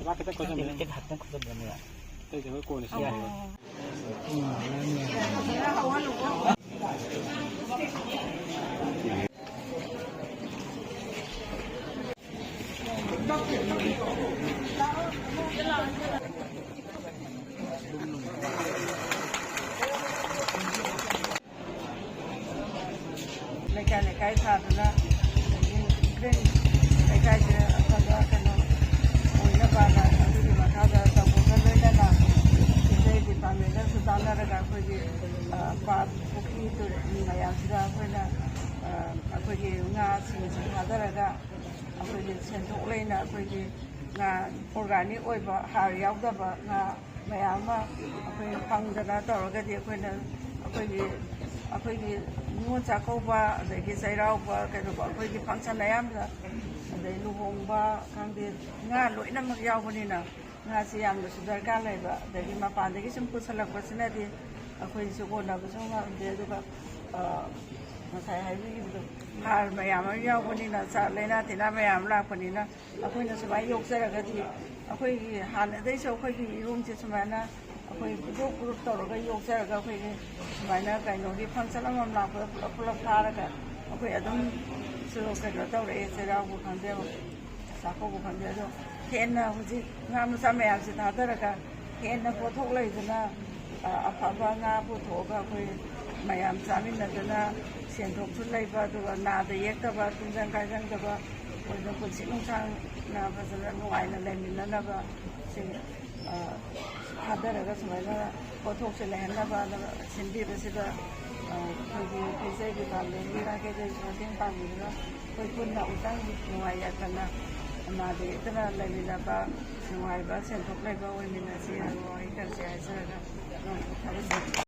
Bác cái có thì cái hạt nó không được nữa. đây thì cô này cái thà là cái thà cái nó ba là cái mà thà là tao cũng cái đấy là cái gì ta mình sẽ tao là cái ba cái tôi này ăn ra cái nga sinh thà là cái sen thuốc lấy là cái nga organic oil và hạt dầu đó và nga mày ăn mà cái phăng ra đó rồi cái gì cái nuôi cha câu ba để cái xây rau ba cái đó cái function này em là để luồng ba càng đi nga lối năm mặc dầu bên này nga si am được sudah cả này ba để cái mà pan để cái sempu salak ba sini thì cái sự cố nào cũng không để được mà sai hay gì được hà mà am mặc dầu bên này là sao lấy na thì na mà am là bên này cái nó sẽ phải yok ra cái thì cái hà này đấy sau cái room chỉ sẽ na cái group tàu cái yok ra cái mà nó cái nó đi function là làm là phá ra cái adam sửa cái đó tàu đấy sẽ ra một phần đều sao có một phần đều hiện là gì ngam sao mẹ sẽ tháo ra cái hiện là phô thuốc lấy cho nó phá vỡ ngà phô thuốc cái mày làm sao mình là cho nó xuyên thuốc xuất lấy và rồi nà để ép cho và tung ra cái răng cho và rồi nó cũng sẽ không sang nà và rồi nó ngoài là lên mình nó và sẽ hạt ra cái समय nó phô thuốc sẽ lên nó và xin đi và sẽ là cái dây cái bàn lên đi ra cái dây số tiếng bàn gì đó tôi quân đậu tăng ngoài nhà cần là để tức là lên mình là ba ngoài ba sen thuốc này ba mình là sẽ ngoài cần sẽ ra